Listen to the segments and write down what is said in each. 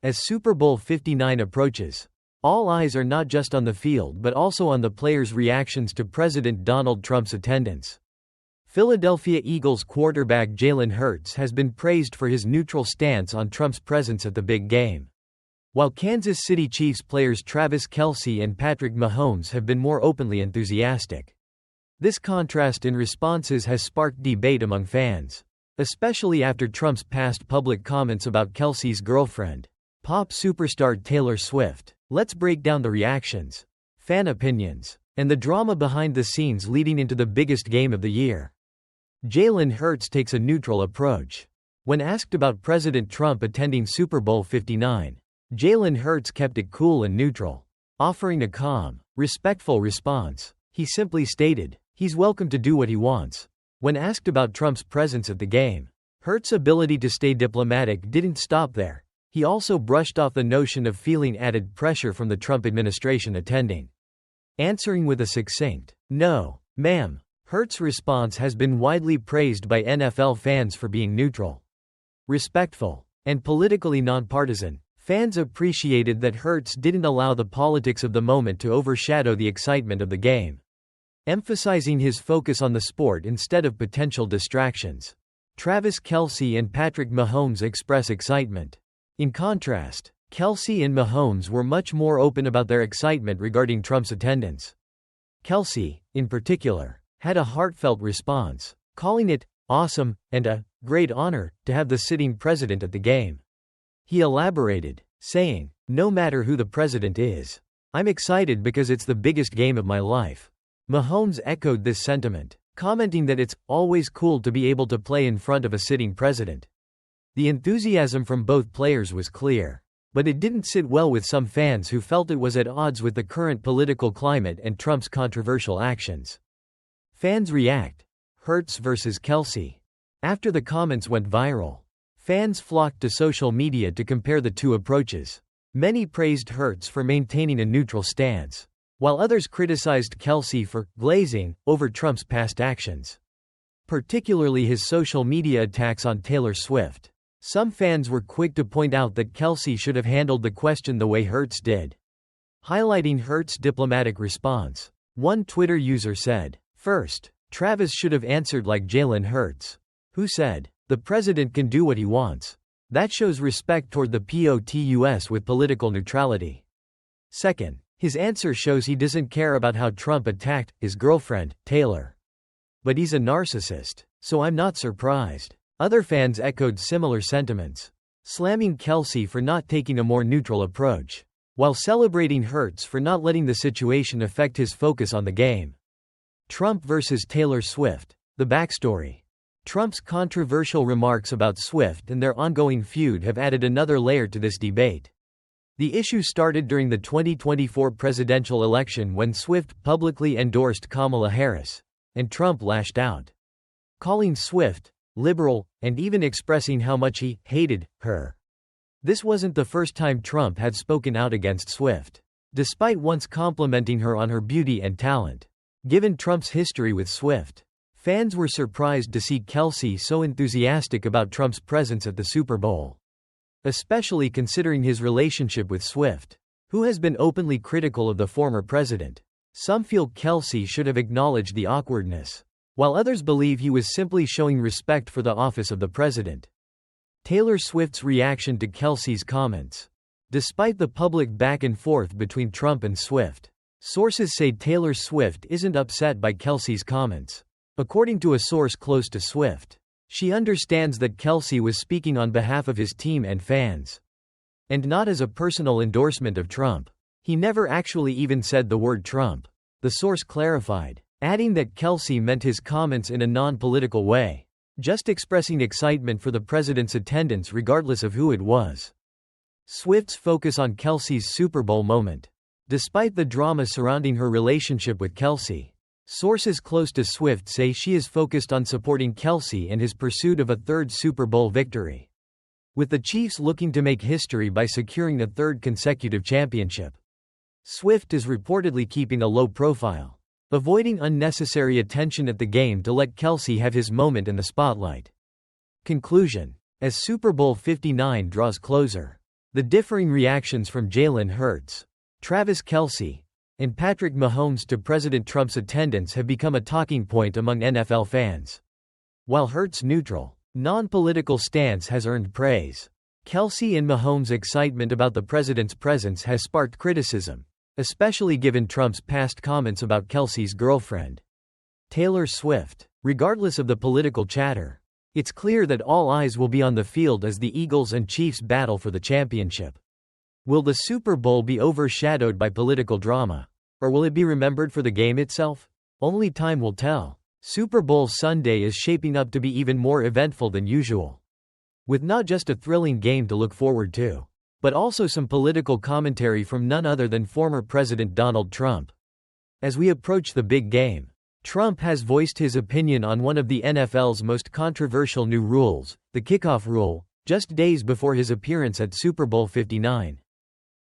As Super Bowl 59 approaches, all eyes are not just on the field but also on the players' reactions to President Donald Trump's attendance. Philadelphia Eagles quarterback Jalen Hurts has been praised for his neutral stance on Trump's presence at the big game, while Kansas City Chiefs players Travis Kelce and Patrick Mahomes have been more openly enthusiastic. This contrast in responses has sparked debate among fans, especially after Trump's past public comments about Kelce's girlfriend, pop superstar Taylor Swift. Let's break down the reactions, fan opinions, and the drama behind the scenes leading into the biggest game of the year. Jalen Hurts takes a neutral approach. When asked about President Trump attending Super Bowl 59, Jalen Hurts kept it cool and neutral, offering a calm, respectful response. He simply stated, he's welcome to do what he wants. When asked about Trump's presence at the game, Hurts' ability to stay diplomatic didn't stop there. He also brushed off the notion of feeling added pressure from the Trump administration attending. Answering with a succinct, "No, ma'am," Hurts' response has been widely praised by NFL fans for being neutral, respectful, and politically nonpartisan. Fans appreciated that Hurts didn't allow the politics of the moment to overshadow the excitement of the game, emphasizing his focus on the sport instead of potential distractions. Travis Kelce and Patrick Mahomes express excitement. In contrast, Kelce and Mahomes were much more open about their excitement regarding Trump's attendance. Kelce, in particular, had a heartfelt response, calling it awesome and a great honor to have the sitting president at the game. He elaborated, saying, "No matter who the president is, I'm excited because it's the biggest game of my life." Mahomes echoed this sentiment, commenting that it's always cool to be able to play in front of a sitting president. The enthusiasm from both players was clear, but it didn't sit well with some fans who felt it was at odds with the current political climate and Trump's controversial actions. Fans react. Hurts versus Kelce. After the comments went viral, fans flocked to social media to compare the two approaches. Many praised Hurts for maintaining a neutral stance, while others criticized Kelce for glazing over Trump's past actions, particularly his social media attacks on Taylor Swift. Some fans were quick to point out that Kelce should have handled the question the way Hurts did, highlighting Hurts' diplomatic response. One Twitter user said, "First, Travis should have answered like Jalen Hurts, who said, 'The president can do what he wants.' That shows respect toward the POTUS with political neutrality. Second, his answer shows he doesn't care about how Trump attacked his girlfriend, Taylor. But he's a narcissist, so I'm not surprised." Other fans echoed similar sentiments, slamming Kelce for not taking a more neutral approach, while celebrating Hurts for not letting the situation affect his focus on the game. Trump versus Taylor Swift. The backstory. Trump's controversial remarks about Swift and their ongoing feud have added another layer to this debate. The issue started during the 2024 presidential election when Swift publicly endorsed Kamala Harris, and Trump lashed out, calling Swift liberal, and even expressing how much he hated her. This wasn't the first time Trump had spoken out against Swift, despite once complimenting her on her beauty and talent. Given Trump's history with Swift, fans were surprised to see Kelce so enthusiastic about Trump's presence at the Super Bowl, especially considering his relationship with Swift, who has been openly critical of the former president. Some feel Kelce should have acknowledged the awkwardness, while others believe he was simply showing respect for the office of the president. Taylor Swift's reaction to Kelce's comments. Despite the public back and forth between Trump and Swift, sources say Taylor Swift isn't upset by Kelce's comments. According to a source close to Swift, she understands that Kelce was speaking on behalf of his team and fans, and not as a personal endorsement of Trump. He never actually even said the word Trump, the source clarified, adding that Kelce meant his comments in a non-political way, just expressing excitement for the president's attendance regardless of who it was. Swift's focus on Kelce's Super Bowl moment. Despite the drama surrounding her relationship with Kelce, sources close to Swift say she is focused on supporting Kelce and his pursuit of a third Super Bowl victory, with the Chiefs looking to make history by securing a third consecutive championship. Swift is reportedly keeping a low profile, avoiding unnecessary attention at the game to let Kelce have his moment in the spotlight. Conclusion. As Super Bowl 59 draws closer, the The differing reactions from Jalen Hurts, Travis Kelce, and Patrick Mahomes to President Trump's attendance have become a talking point among NFL fans. While Hurts' neutral, non-political stance has earned praise, Kelce and Mahomes' excitement about the president's presence has sparked criticism, especially given Trump's past comments about Kelce's girlfriend, Taylor Swift. Regardless of the political chatter, it's clear that all eyes will be on the field as the Eagles and Chiefs battle for the championship. Will the Super Bowl be overshadowed by political drama, or will it be remembered for the game itself? Only time will tell. Super Bowl Sunday is shaping up to be even more eventful than usual, with not just a thrilling game to look forward to, but also some political commentary from none other than former President Donald Trump. As we approach the big game, Trump has voiced his opinion on one of the NFL's most controversial new rules, the kickoff rule, just days before his appearance at Super Bowl 59.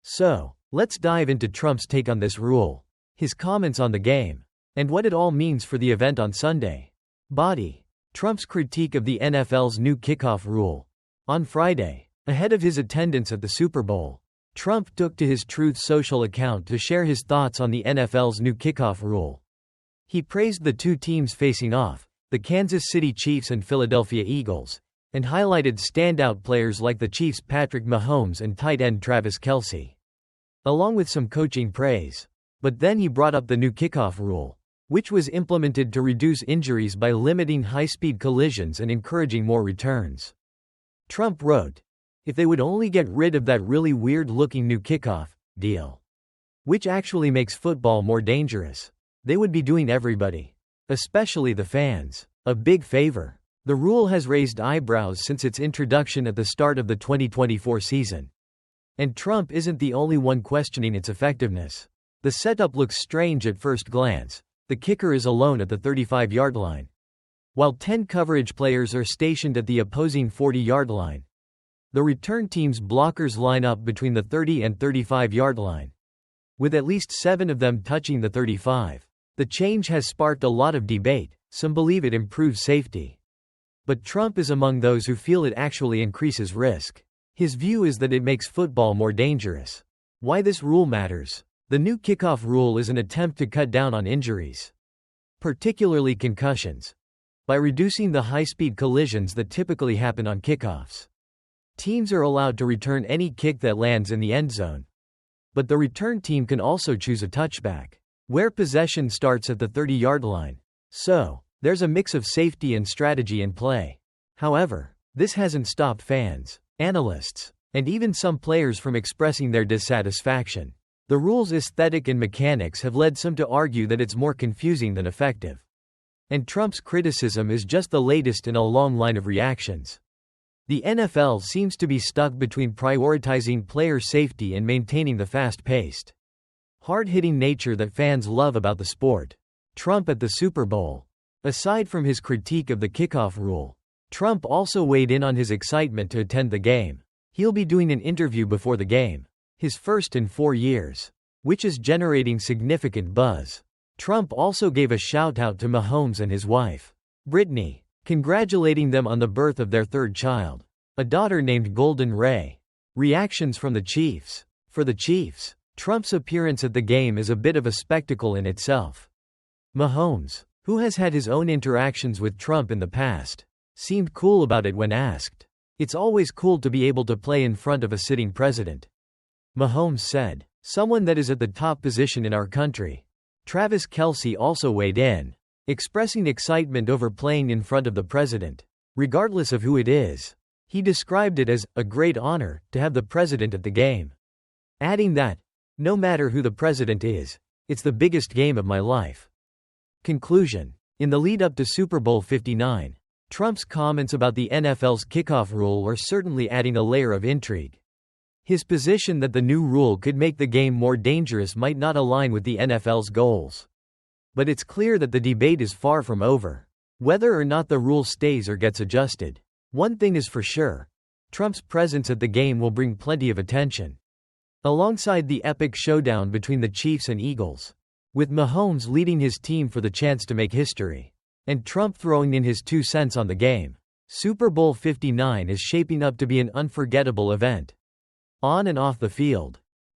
So, let's dive into Trump's take on this rule, his comments on the game, and what it all means for the event on Sunday. Body. Trump's critique of the NFL's new kickoff rule. On Friday, ahead of his attendance at the Super Bowl, Trump took to his Truth Social account to share his thoughts on the NFL's new kickoff rule. He praised the two teams facing off, the Kansas City Chiefs and Philadelphia Eagles, and highlighted standout players like the Chiefs' Patrick Mahomes and tight end Travis Kelce, along with some coaching praise. But then he brought up the new kickoff rule, which was implemented to reduce injuries by limiting high-speed collisions and encouraging more returns. Trump wrote, "If they would only get rid of that really weird-looking new kickoff deal, which actually makes football more dangerous, they would be doing everybody, especially the fans, a big favor." The rule has raised eyebrows since its introduction at the start of the 2024 season. And Trump isn't the only one questioning its effectiveness. The setup looks strange at first glance. The kicker is alone at the 35-yard line, while 10 coverage players are stationed at the opposing 40-yard line. The return team's blockers line up between the 30 and 35-yard line, with at least 7 of them touching the 35. The change has sparked a lot of debate. Some believe it improves safety, but Trump is among those who feel it actually increases risk. His view is that it makes football more dangerous. Why this rule matters? The new kickoff rule is an attempt to cut down on injuries, particularly concussions, by reducing the high-speed collisions that typically happen on kickoffs. Teams are allowed to return any kick that lands in the end zone, but the return team can also choose a touchback, where possession starts at the 30-yard line. So, there's a mix of safety and strategy in play. However, this hasn't stopped fans, analysts, and even some players from expressing their dissatisfaction. The rule's aesthetic and mechanics have led some to argue that it's more confusing than effective. And Trump's criticism is just the latest in a long line of reactions. The NFL seems to be stuck between prioritizing player safety and maintaining the fast-paced, hard-hitting nature that fans love about the sport. Trump at the Super Bowl. Aside from his critique of the kickoff rule, Trump also weighed in on his excitement to attend the game. He'll be doing an interview before the game, his first in 4 years, which is generating significant buzz. Trump also gave a shout-out to Mahomes and his wife, Brittany, congratulating them on the birth of their third child, a daughter named Golden Ray. Reactions from the Chiefs. For the Chiefs, Trump's appearance at the game is a bit of a spectacle in itself. Mahomes, who has had his own interactions with Trump in the past, seemed cool about it when asked. "It's always cool to be able to play in front of a sitting president," Mahomes said, "someone that is at the top position in our country." Travis Kelce also weighed in, expressing excitement over playing in front of the president, regardless of who it is. He described it as a great honor to have the president at the game, adding that, "No matter who the president is, it's the biggest game of my life." Conclusion. In the lead-up to Super Bowl 59, Trump's comments about the NFL's kickoff rule are certainly adding a layer of intrigue. His position that the new rule could make the game more dangerous might not align with the NFL's goals. But it's clear that the debate is far from over. Whether or not the rule stays or gets adjusted, one thing is for sure: Trump's presence at the game will bring plenty of attention. Alongside the epic showdown between the Chiefs and Eagles, with Mahomes leading his team for the chance to make history, and Trump throwing in his 2 cents on the game, Super Bowl 59 is shaping up to be an unforgettable event. On and off the field.